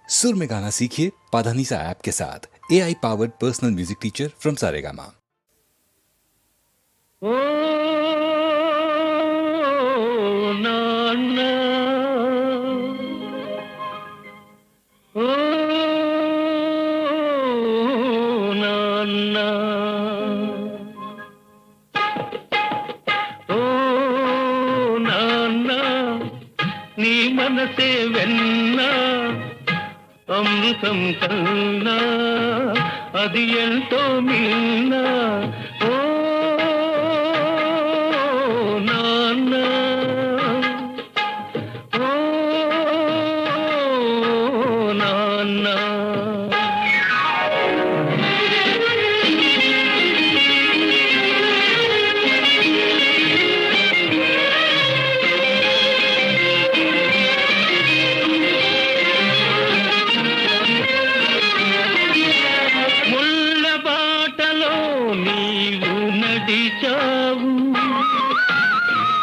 सुर में गाना सीखिए पाधानीसा ऐप के साथ। AI powered personal music teacher from Saregama. ఓ నాన్న ఓ నాన్న ఓ నాన్న నీ మనసే వెన్న అమృతం కన్నా అది ఎంతో మిన్న ఓ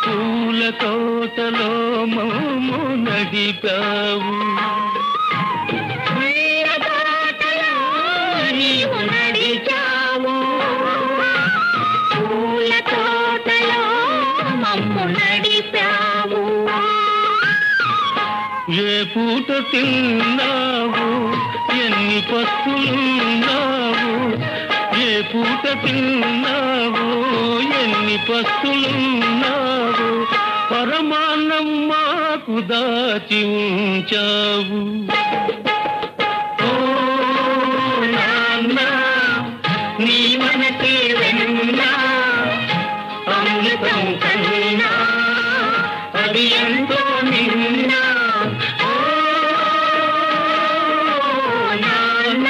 పూల తోటలో మమ్ము నడిపావు నీవు నడిచావు పూల తోటలో మమ్ము నడిపావు ఏ పూట తిన్నావు ఎన్ని పస్తులున్నావు ఏ పూట తిన్నావు ఎన్ని పస్తులున్నావు పరమాన్నం మాకు దాచి ఉంచావు ఓ నాన్న నీ మనసే వెన్న అమృతం కన్నా అది ఎంతో నిన్న ఓ నాన్న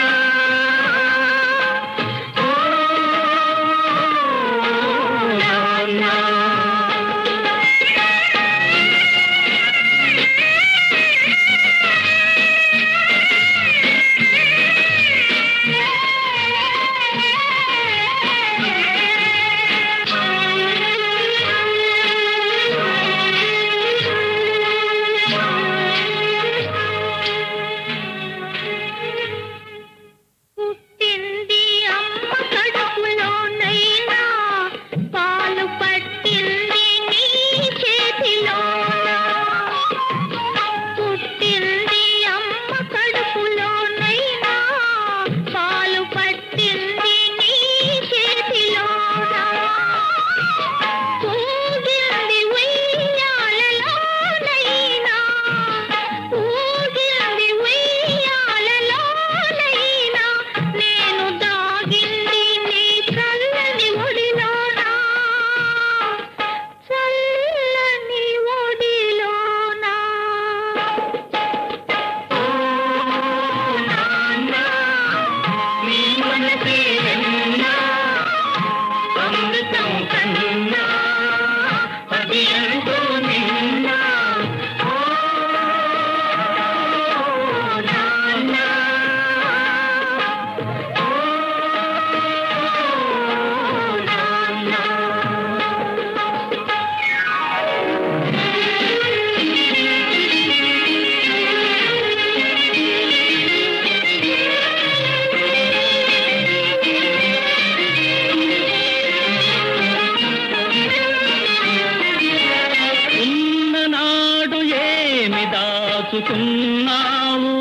దాచుకున్నావు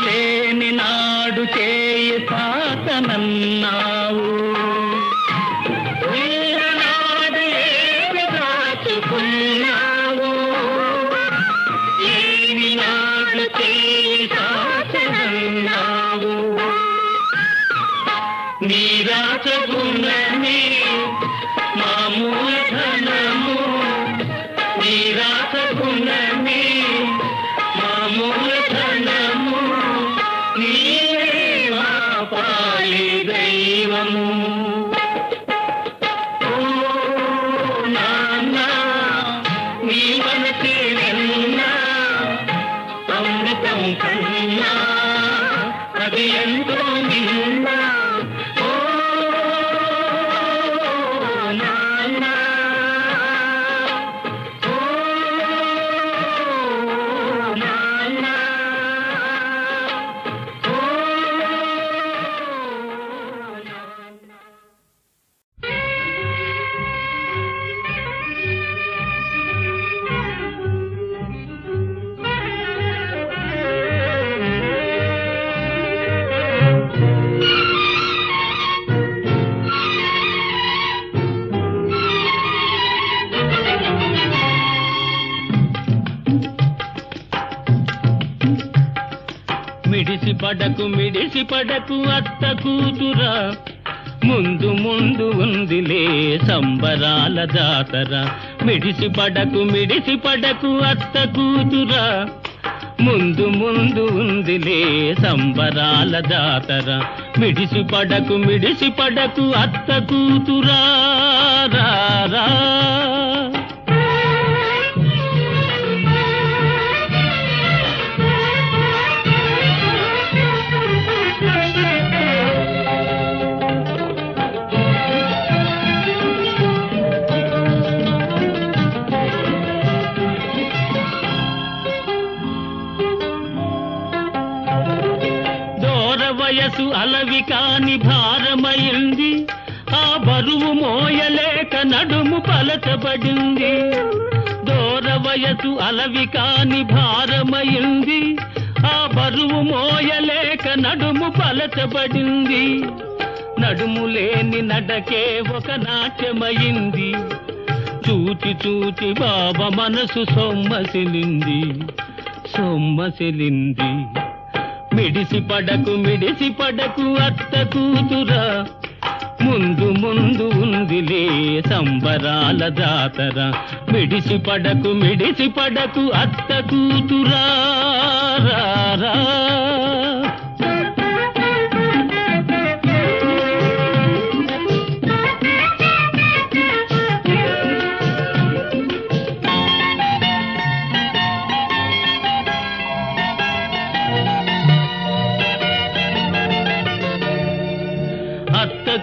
లేని నాడు చేయి సాతనన్నావు నాడు ఏమి దాచుకున్నావు లేని నాడు చేయి సాతనన్నావు నీ రాచగుణమే మా మూలధనము నీ రాచగుణమే మా మూలధనము నీవే మా పాలి దైవము ఓ నాన్న నీ మనసే వెన్న అమృతం కన్నా అది ఎంతో నిన్న ఓ నాన్న ఓ నాన్న మిడిసి పడకు అత్త కూతురా, ముందు ముందు ఉందిలే సంబరాల జాతర. మిడిసి పడకు అత్త కూతురా, ముందు ముందు ఉందిలే సంబరాల జాతర. మిడిసి పడకు అత్త కూతురా, రా రా. వయసు అలవి కాని భారమైంది, ఆ బరువు మోయలేక నడుము పలచబడింది. దూర వయసు అలవి కాని భారమైంది, ఆ బరువు మోయలేక నడుము పలచబడింది. నడుము లేని నడకే ఒక నాట్యమైంది, చూచి చూచి బాబా మనసు సొమ్మసిలింది. మిడిసి పడకు అత్త కూతురా, ముందు ముందు ఉందిలే సంబరాల జాతర. మిడిసి పడకు అత్త కూతురా, రా రా.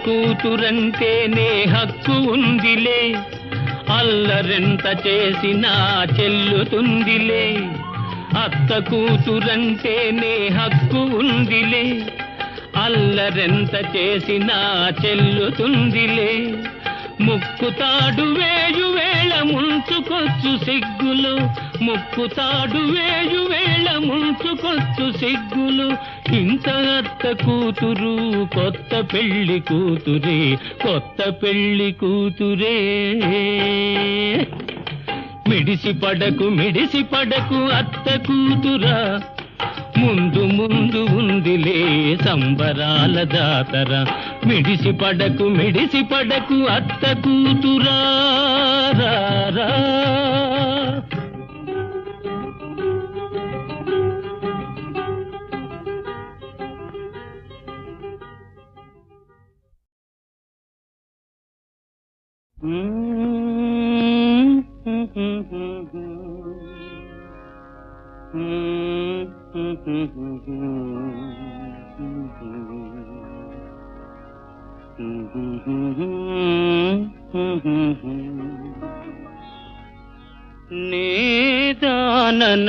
కూతురంటేనే హక్కు ఉందిలే, అల్లరెంత చేసినా చెల్లుతుందిలే. అత్త కూతురంటేనే హక్కు ఉందిలే, అల్లరెంత చేసినా చెల్లుతుందిలే. ముక్కుతాడు వేయు వేళ ముంచుకొచ్చు సిగ్గులు, ముక్కుతాడు వేయు వేళ ముంచుకొచ్చు సిగ్గులు. ఇంత అత్త కూతురు కొత్త పెళ్లి కూతురే. మిడిసి పడకు అత్త కూతురా, ముందు ముందు ఉందిలే సంబరాల జాతర. మిడిసి పడకు అత్త కూతురా, రా రా.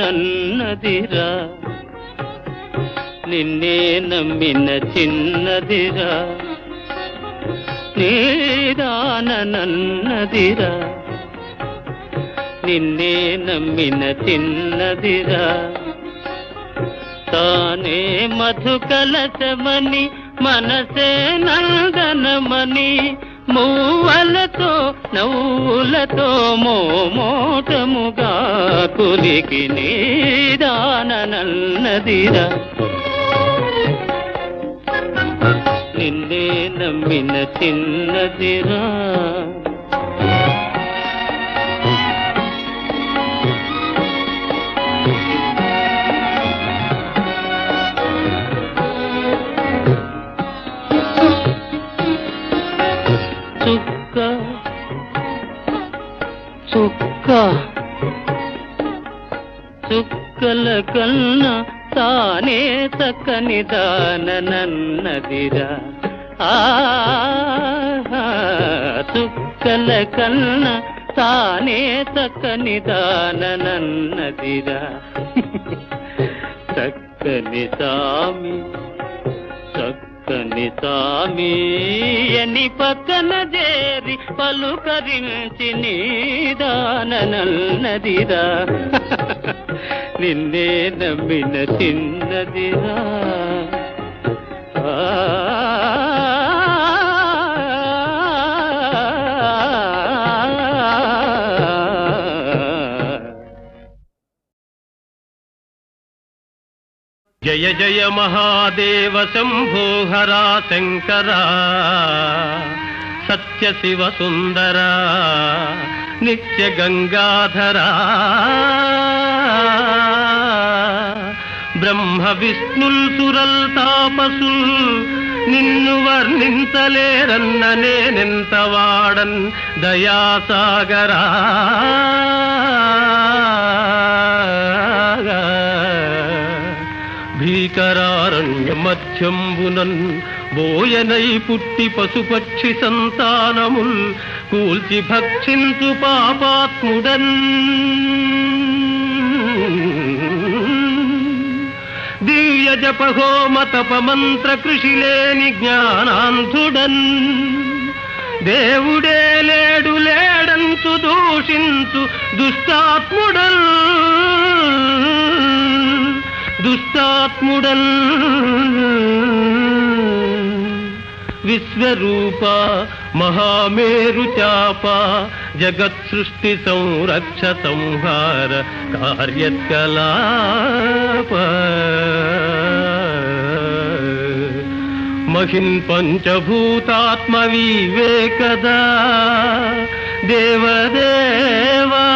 నీదానన్నదిరా, నిన్నే నమ్మిన చిన్నదిరా. నీదానన్నదిరా, నిన్నే నమ్మిన చిన్నదిరా. తానే మధుకలశమని మనసే నందనమని, మూవలతో నవ్వులతో మోమోటముగా కులికి నీదానన్నదిరా. నిన్నే నమ్మిన చిన్నదిరా. చుక్కల కన్నా తానే చక్కని దానన్నదిరా. చుక్కల కన్నా తానే చక్కని దానన్నదిరా. చక్కని సామి అని పక్కన చేరి పలుకరించి నీదానన్నదిరా. నిన్నే నమ్మిన చిన్నదిరా. జయ జయ మహాదేవ శంభో హరా శంకరా సత్య శివ సుందరా నిత్య గంగాధరా బ్రహ్మ విష్ణుల్ సురల్ తాపసుల్ నిన్ను వర్ణించలేరన్న నేనెంత వాడన్ దయాసాగరా భీకరారణ్య మధ్యంబునన్ బోయనై పుట్టి పశుపక్షి సంతానముల్ కూల్చి భక్షించు పాపాత్ముడన్ దివ్య జపహోమ తప మంత్ర కృషి లేని జ్ఞానాంధుడన్ దేవుడే లేడు లేడంచు దూషించు దుష్టాత్ముడన్ విశ్వరూప మహామేరు చాప జగత్ సృష్టి సంరక్ష సంహార కార్యకలాప మహిన్ పంచభూతాత్మ వివేకదా దేవదేవా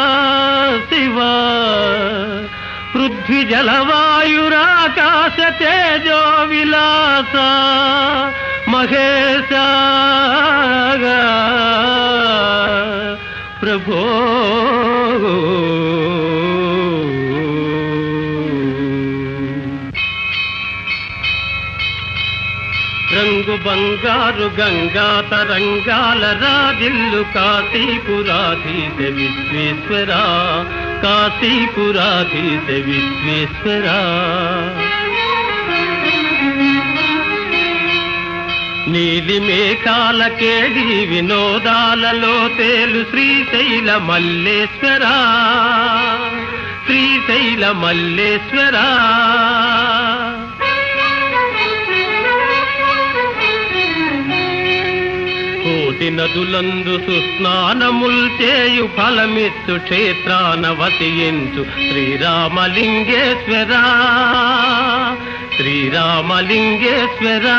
శివా పృథ్వీ జలవాయురాకాశ తేజో విలాస మహేశ ప్రభో రంగు బంగారు గంగా తరంగాల రాజిల్లు కాశీపురాధీశ విశ్వేశ్వరా కాశీపురాధీశ విశ్వేశ్వరా నీలి మేఘాల కేడి వినోదాలలో తేలు శ్రీశైల మల్లేశ్వరా శ్రీశైల మల్లేశ్వరా కోటి నదులందు సుస్నానముల్ చేయు ఫలమిచ్చు క్షేత్రాన వసించు శ్రీరామలింగేశ్వరా శ్రీరామలింగేశ్వరా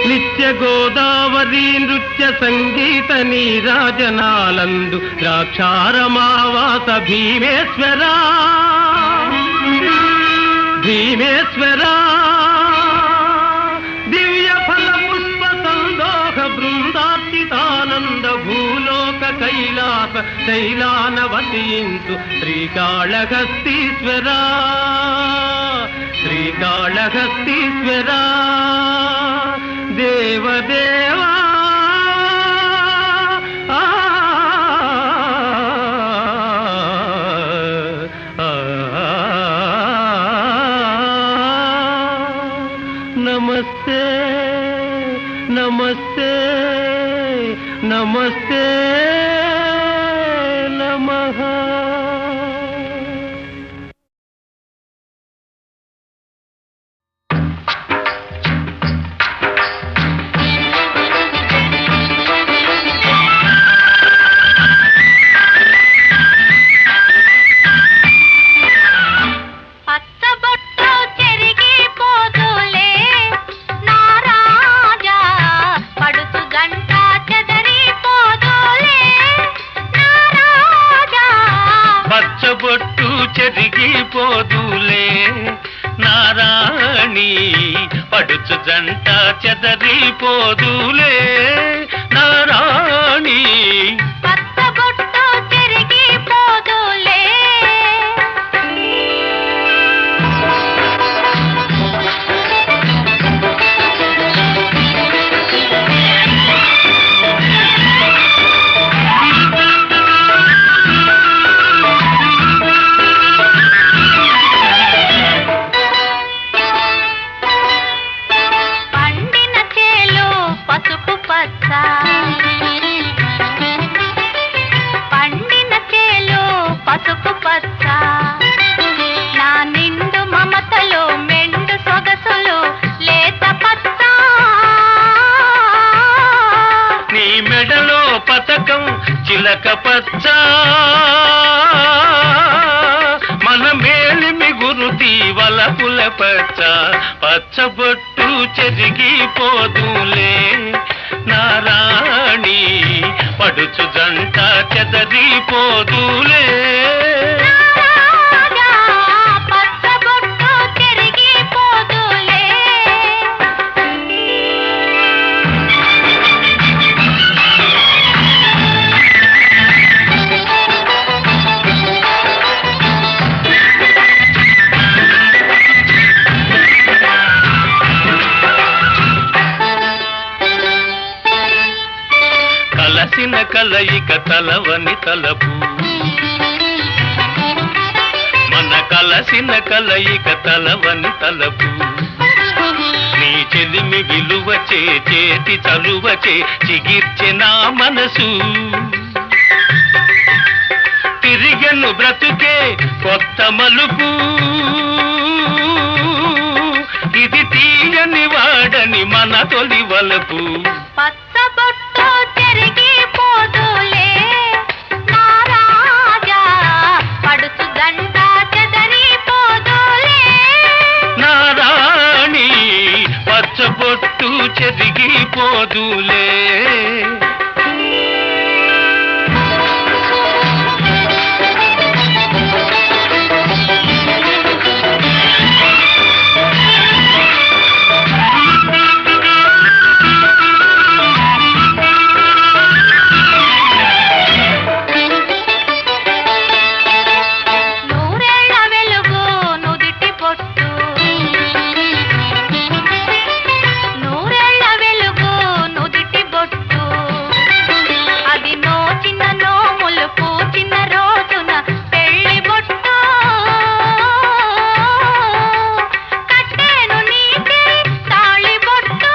నిత్య గోదావరి నృత్య సంగీత నీరాజనాలందు ద్రాక్షారమావాస భీమేశ్వరా భీమేశ్వరా దివ్య ఫల పుష్ప సందోహ బృందార్చితానంద భూలోక కైలాస శైలాన వసించు శ్రీకాళహస్తీశ్వరా శ్రీకాళహస్తీశ్వరా దేవదేవా నమస్తే నమస్తే నమస్తే నమః. చెరిగిపోదులే నారాణి పడుచు జంట చెదరిపోదులే నారాణి పచ్చబొట్టు చెరిగిపోదులే పండిన చేలు పసుపు పచ్చ వలపుల పచ్చ పచ్చబొట్టు చెరిగిపోదులే నారాణి పడుచు జంట చెదరిపోదులే రాజా పచ్చబొట్టు చెరిగిపోదులే కలసిన కలయిక తలవని తలపు మన కలసిన కలయిక తలవని తలపు నీ చెలిమి విలువచే చేతి చలువచే చిగిర్చె నా మనసు తిరిగెను బ్రతుకే కొత్త మలుపు ఇది తీయని వాడని మన తొలి వలపు పచ్చబొట్టు చెరిగిపోదులే నా రాజా పడుచు గంట చెదరిపోదులే నారాణి పచ్చబొట్టు చెరిగిపోదులే నూరేళ్ల వెలుగు నుదిటి పొట్టు నూరేళ్ల వెలుగు నుదిటి బొట్టు అది నోచిన నోములు పూచిన రోజున పెళ్లి బొట్టు కట్టేను నీటి తాళి బొట్టు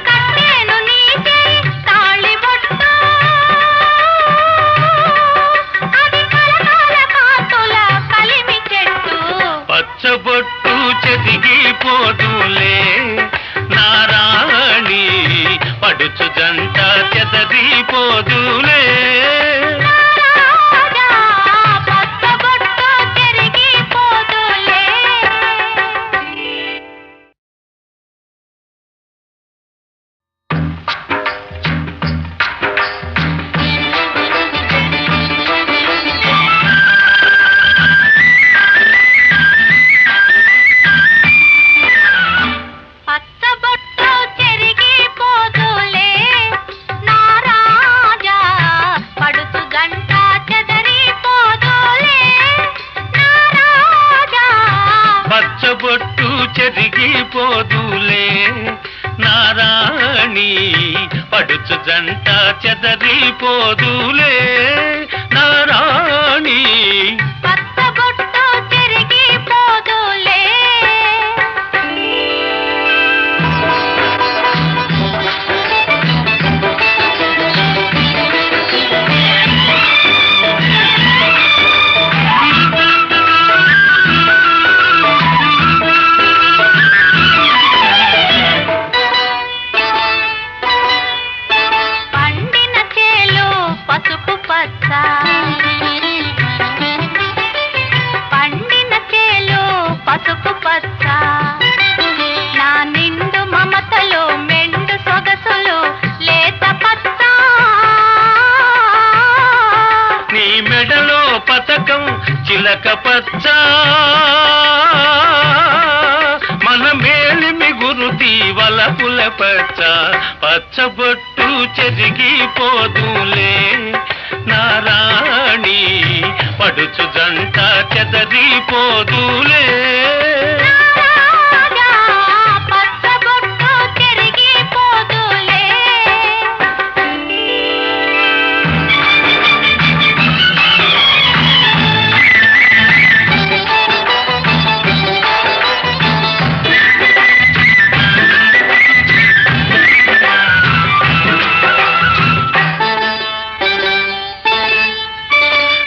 కట్టేను నీటి తాళి బొట్టు అది కలకాల కాంతుల కలిమి చెట్టు పచ్చబొట్టు చెరిగిపోదులే నారాణి పడుచు జంట చెదరిపోదులే రాజా పచ్చబొట్టు చెరిగిపోదులే పచ్చబొట్టు చెరిగిపోదులే నా రాజా పడుచు గంట చెదరిపోదులే నా రాజా పచ్చబొట్టు చెరిగిపోదులే నారాణి పడుచు జంట చెదరిపోదులే నారాణి పచ్చబొట్టు చెరిగిపోదులే పండిన చేలు పసుపు పచ్చ పండిన చేలు పసుపు పచ్చ నా నిండు మమతలు మెండు సొగసులు లేత పచ్చ నీ మెడలో పతకం చిలక పచ్చ మన మేలిమి గురుతి వలపుల పచ్చ పచ్చబొట్టు చెరిగిపోదులే నారాణి పడుచు జంట చెదరిపోదులే రాజా పచ్చబొట్టు చెరిగిపోదులే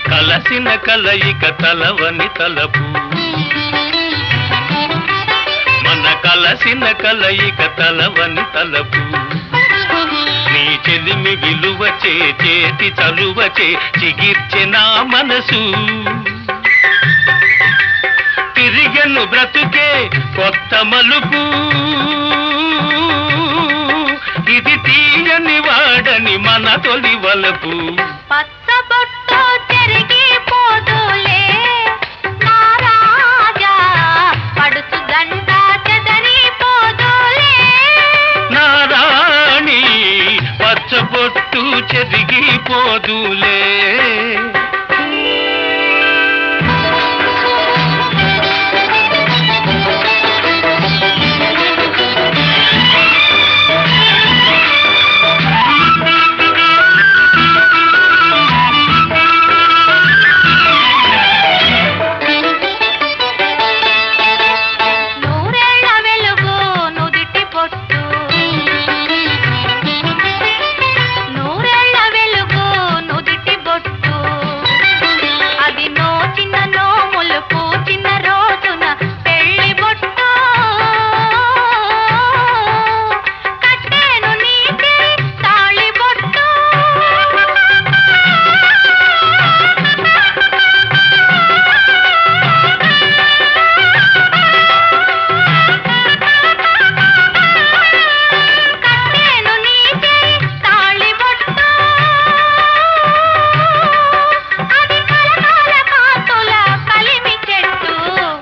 కలసిన కలయిక తలవని తలపు మన కల కలసిన కలయిక తలవని తలపు నీ చెలిమి విలువచే చేతి చలువచే చిగిర్చె నా మనసు తిరిగెను బ్రతుకే కొత్త మలుపు ఇది తీయని వాడని మన తొలి వలపు పచ్చబొట్టు చెరిగిపోదులే నా రాజా పడుచు గంట చెదరిపోదులే నా రాణి పచ్చబొట్టు చెరిగిపోదులే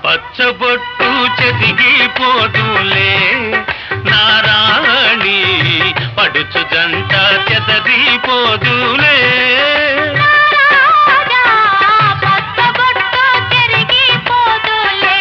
పచ్చబొట్టు చెదిగిపోదులే నా రాణి పడుచు జంట చెదరిపోదులే పచ్చబొట్టు చెరిగిపోదులే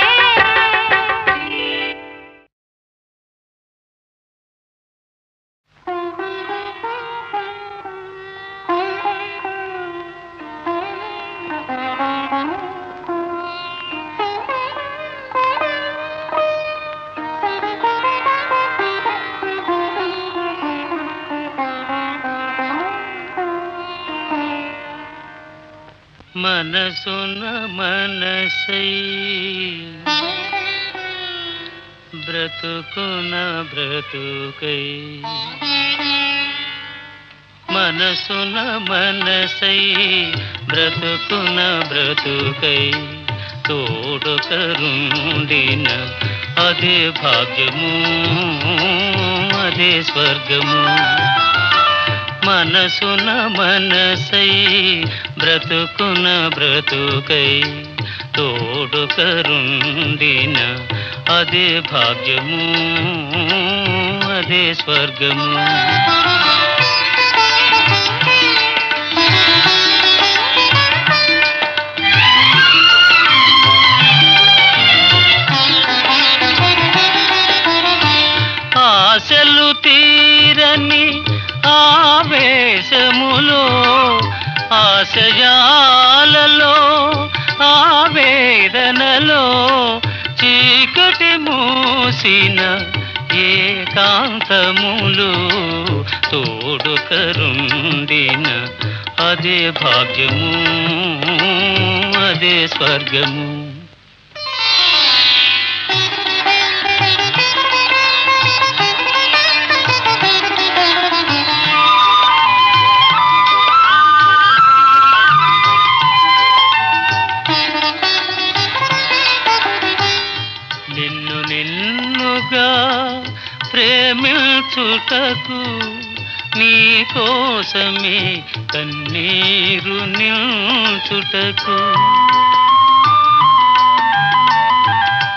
మనసున మనసై బ్రతుకున బ్రతుకై మనసున మనసై బ్రతుకున బ్రతుకై తోడుకరుండిన అదే భాగ్యము అదే స్వర్గము మనసున మనసై బ్రతుకున బ్రతుకై తోడుకరుండిన అదే భాగ్యము అదే స్వర్గము ఆశలు తీరని ఆవేశములో ఆశయాలలో ఆవేదనలో చీకటి మూసిన ఏకాంతములు తోడుకరుండిన అదే భాగ్యము అదే స్వర్గము ప్రేమించుటకు నీ కోసమే కన్నీరు నిల్చుటకు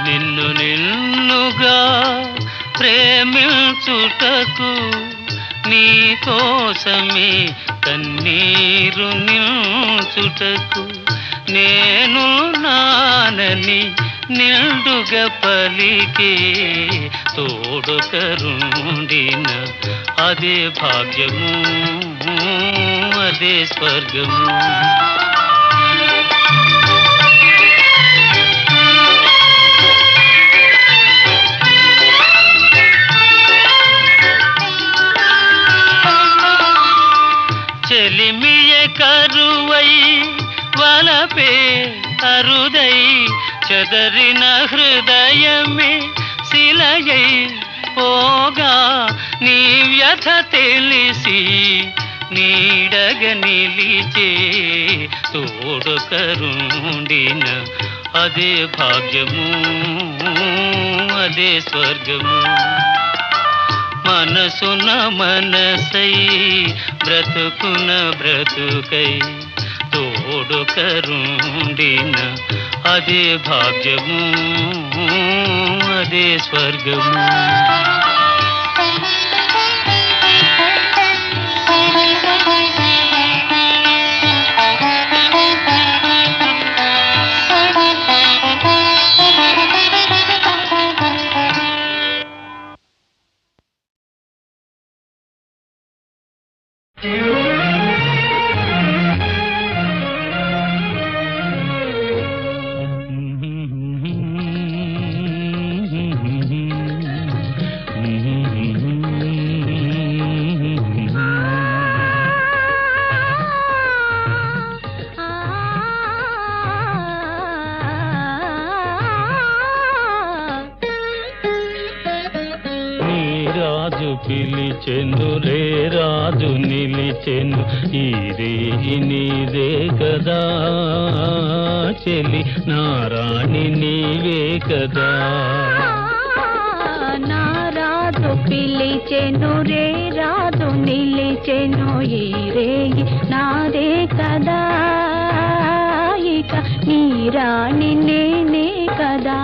నిన్ను నిన్నుగా ప్రేమించుటకు నీ కోసమే కన్నీరు నిల్చుటకు నేను నానని నిండుగా పలికే తోడుకరుండిన అదే భాగ్యము అదే స్వర్గము చెలిమియ కరువై వలపే అరుదై చెదరిన హృదయమే శిలయై పోగా నీ వ్యథ తెలిసి నీడగ నిలిచే తోడొకరుండిన అదే భాగ్యము అదే స్వర్గము. మనసున మనసై బ్రతుకున బ్రతుకై తోడొకరుండిన అదే భాగ్యము అదే స్వర్గము. పిలిచెను రే రాజు నిలిచెను ఈ రేయి నీదే కదా చెలి నారాణి నీవే కదా. నా రాజు పిలిచెను రే రాజు నిలిచెను ఈ రేయి నాదే కదా ఇక నీ రాణి నేనే కదా.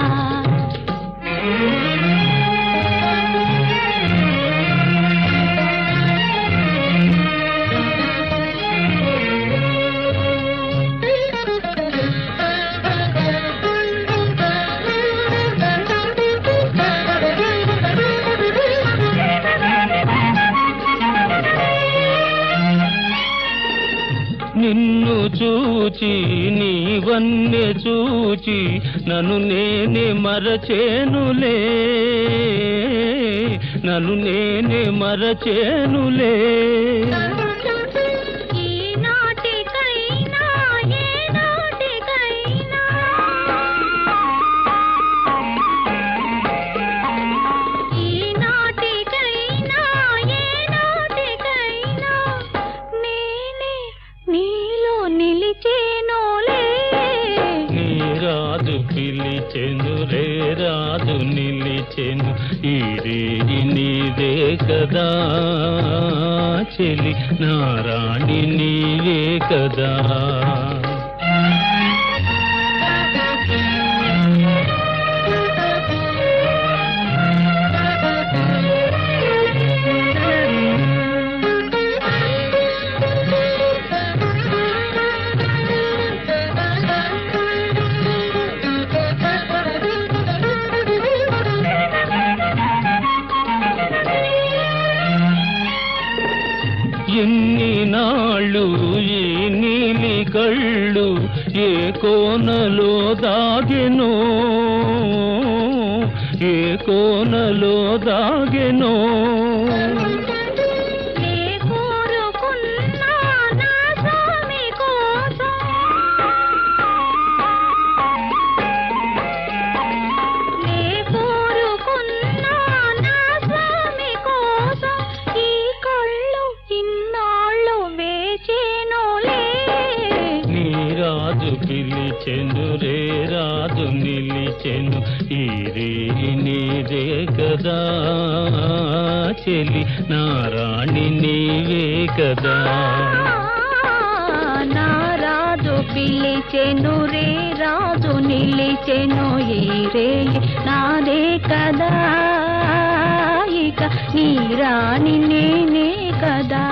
నిన్ను చూచి నీవన్నే చూచి నన్ను నేనే మరచేనులే నన్ను నేనే మరచేనులే. పిలిచెను రే రాజు నిలిచెను ఈ రేయి నీదే కదా చెలి నారాణి నీవే కదా. ఎన్ని నాళ్ళు ఈ నీలి కళ్ళు ఏ కోనలో దాగెనో ఏ కోనలో దాగెనో. పిలిచెను రే రాజు నిలిచెను ఈ రేయి నీదే కదా చెలి నారాణి నీవే కదా. నా రాజు పిలిచెను రే రాజు నిలిచెను ఈ రేయి నాదే కదా ఇక నీ రాణి నేనే కదా.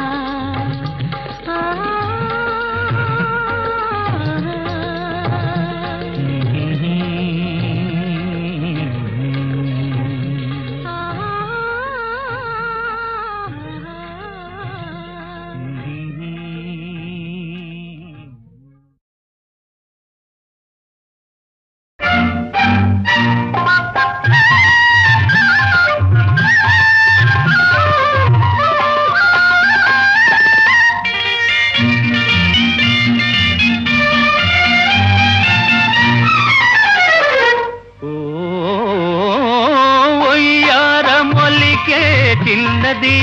చిన్నది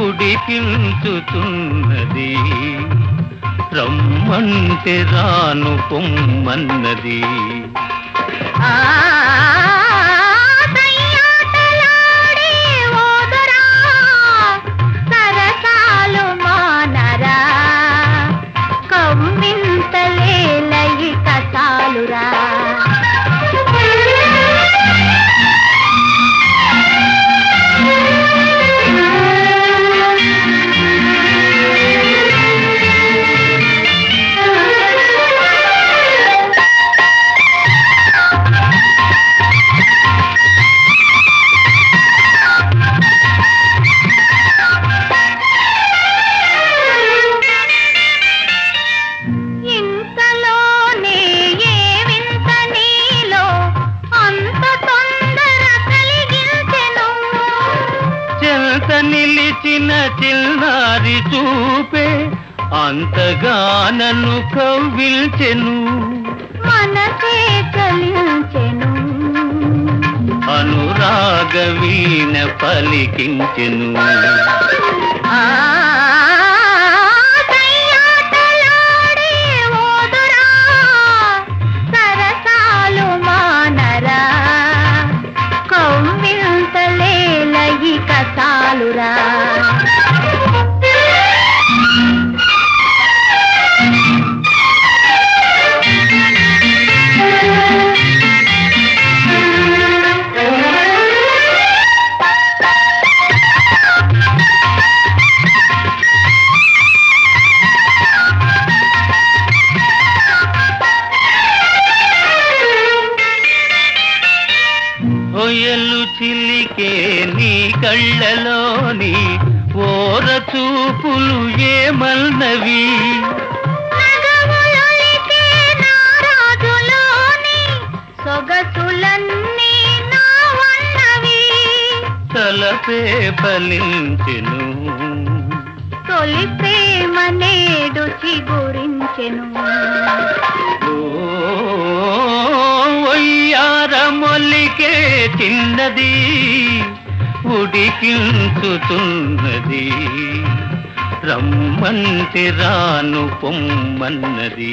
ఉడికించుతున్నది రమ్మంటే రాను పొమ్మన్నది దయ్యాటలాడే ఓదరా సరసాలు మానరా కమ్మింతలేలయి కసాలురా నిలిచిన చిన్నారి చూపే అంతగా నన్ను కవ్విల్చెను మనసే కలించెను అనురాగ వీణ పలికించెను దయ్యాటలాడే ఓదురా సరసాలు మానరా కవ్వింతలేలయి కసాలురా ఒయలు చిలికే నీ కళ్ళలోని ఓర చూపులు ఏమన్నవి నగములొలికే నా రాజులోని సొగసులన్నీ నా వన్నవి తలపే ఫలించెను తొలి ప్రేమ నేడు చిగురించెను ఒయ్యారమొల్లికే చిన్నది ఉడికించుతున్నది రమ్మంటే రాను పొమ్మన్నది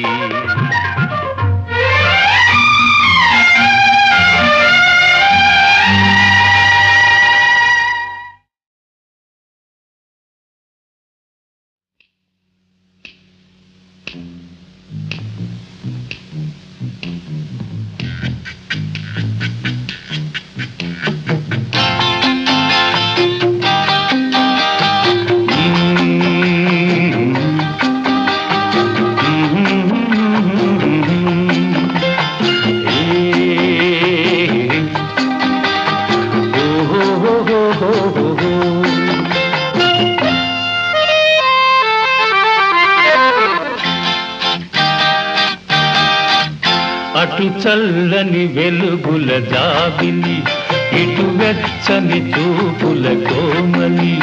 అటు చల్లని వెలుగుల జాబిలి ఇటు వెచ్చని చూపుల కోమలి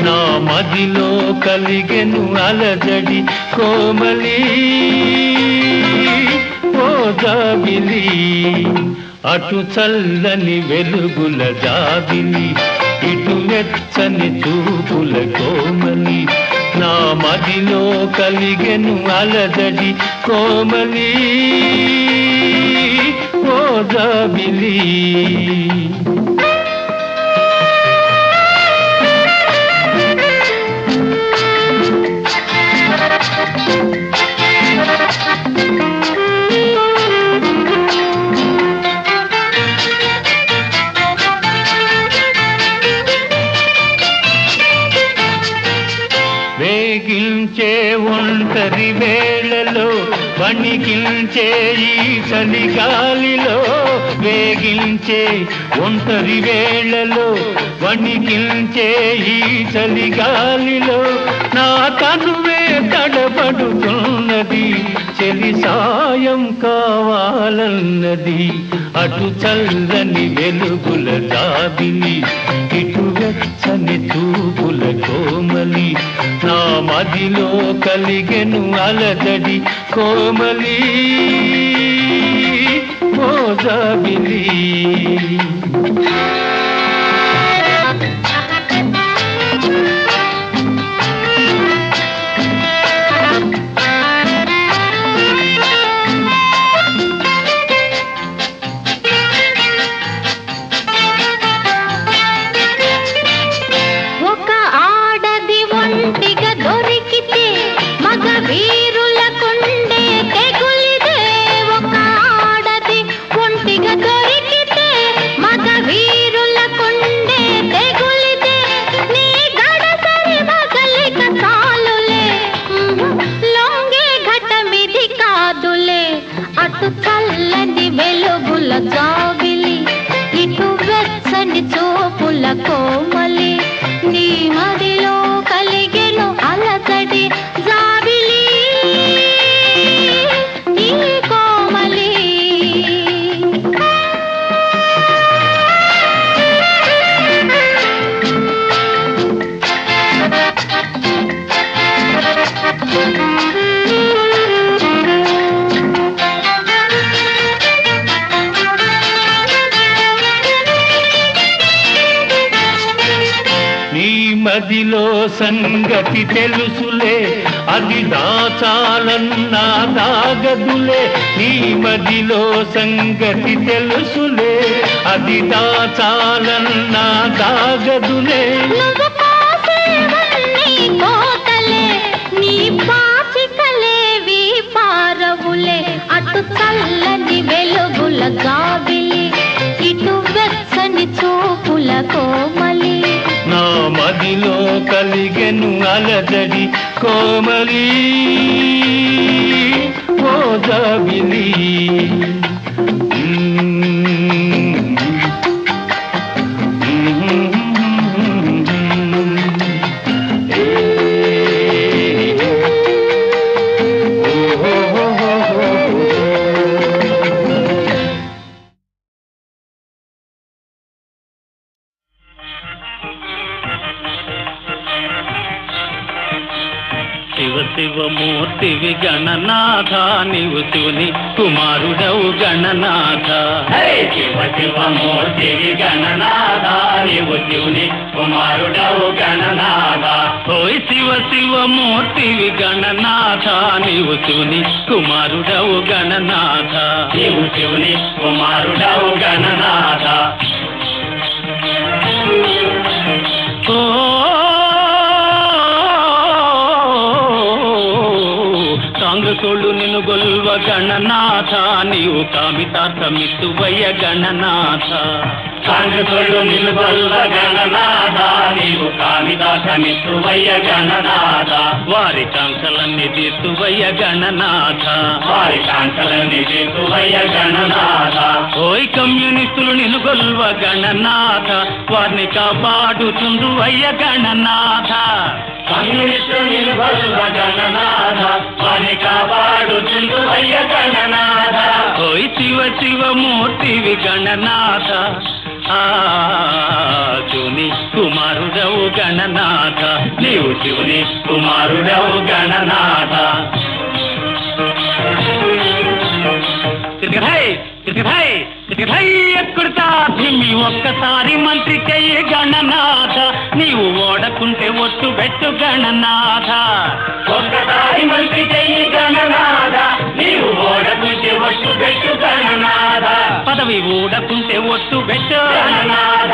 నా మదిలో కలిగెను అలజడి కోమలి ఓ జాబిలి అటు చల్లని వెలుగుల జాబిలి ఇటు వెచ్చని చూపుల కోమలి నా మదిలో కలిగెను అలజడి కోమలి ఓ జాబిలి వేగించే ఒంటరి వేళలో వణికించే ఈ చలిగాలిలో వేగించే ఒంటరి వేళలో వణికించే ఈ చలిగాలిలో నా తనువే తడబడుతున్నది చెలి సాయం కావాలన్నది అటు చల్లని వెలుగుల జాబిలి ఇటు వెచ్చని చూపుల కోమలి నా మదిలో కలిగెను అలజడి కోమలి ఓ జాబిలి మదిలో సంగతి తెలుసులే, అది దాచాలన్నా దాగదులే. నీ మదిలో సంగతి తెలుసులే, అది దాచాలన్నా దాగదులే. నువ్వు కోసేవన్నీ కోతలే, నీ పాచికలేవి పారవులే. అటు చల్లని వెలుగుల జాబిలి, ఇటు వెచ్చని చూపుల కోమలి. నా మదిలో కలిగెను అలజడి కోమలి, ఓ జాబిలి. శివ శివమూర్తివి గణనాథ, నీవు శివుని కుమారుడవు గణనాథ. శివ శివమూర్తివి గణనాథ, నీవు శివుని కుమారుడవు గణనాథ. ఓయ్ శివ శివమూర్తివి గణనాథ, నీవు శివుని కుమారుడవు గణనాథ. నీవు శివుని కుమారుడవు గణనాథ. కాంగతోళ్ళు నిన్ను గొల్వ గణనాథ, నీవు కామితార్థమిత్తువయ్య గణనాథ. కాంగతోళ్ళు నిన్ను గొల్వ గణనాథ, నీవు కామితార్థమిత్తువయ్య గణనాథ. వారి కాంక్షలన్నీ తీర్చువయ్య గణనాథ. వారి కాంక్షలన్నీ తీర్చువయ్య గణనాథ. ఓయ్ కమ్యూనిస్టులు నిన్ను గొల్వ గణనాథ, వారిని కాపాడుతుందువయ్య గణనాథ. కమ్యూనిస్టులు నిన్ను గొల్వ గణనాథ, వారిని కాపాడుతుందువయ్య గణనాథ. ఓయ్ శివ శివమూర్తివి గణనాథ, శివుని కుమారుడవు గణనాథ. నీవు శివుని కుమారుడవు గణనాథ. ఎక్కడుతా భీమి ఒక్కసారి మంత్రి చెయ్యి గణనాథ, నీవు ఓడకుంటే ఒట్టు పెట్టు గణనాథ. ఒక్కసారి మంత్రి చెయ్యి గణనాథ, నీవు ఓడకుంటే ఒట్టు పెట్టు గణనాథ. పదవి ఊడకుంటే ఒట్టు పెట్టు గణనాథ.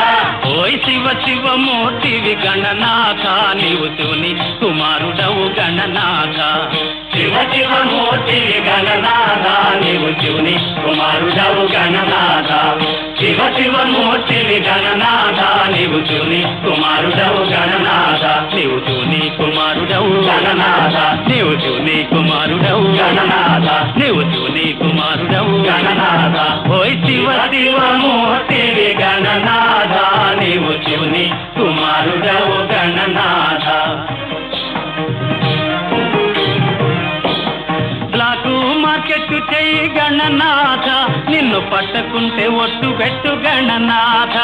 ఓయ్ శివ శివమూర్తివి గణనాథ, నీవు శివుని కుమారుడవు గణనాథ. శివ శివమూర్తివి గణనాథ, నీవు శివుని కుమారుడవు గణనాథ. శివ శివమూర్తివి గణనాథ, నీవు శివుని కుమారుడవు గణనాథ. నీవు శివుని కుమారుడవు గణనాథ. నీవు శివుని కుమారుడవు గణనాథ. నీవు శివుని కుమారుడవు గణనాథ. ఓయ్ శివ శివమూర్తివి గణనాథ, నీవు శివుని కుమారుడవు గణనాథ. బ్లాకు మార్కెట్ చెయ్యి గణనాథ, నిన్ను పట్టకుంటే ఒట్టు పెట్టు గణనాథ.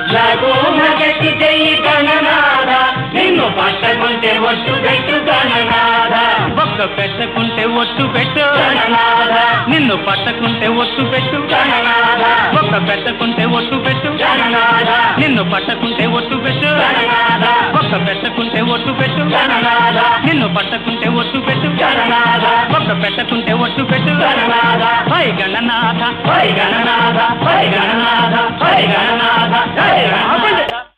బ్లాకు మార్కెట్ చెయ్యి గణనాథ, నిన్ను పట్టకుంటే ఒట్టు పెట్టు గణనాథ. ఒక్క పెట్టకుంటే ఒట్టు పెట్టు గణనాథ, నిన్ను పట్టకుంటే ఒట్టు పెట్టు గణనాథ. ఒక్క పెట్టకుంటే ఒట్టు పెట్టు గణనాథ, నిన్ను పట్టకుంటే ఒట్టు పెట్టు గణనాథ. ఒక్క పెట్టకుంటే ఒట్టు పెట్టు గణనాథ, నిన్ను పట్టకుంటే ఒట్టు పెట్టు గణనాథ. ఒక్క పెట్టకుంటే ఒట్టు పెట్టు Gananatha. High Gananatha, high Gananatha, high Gananatha, high Gananatha, high Gananatha.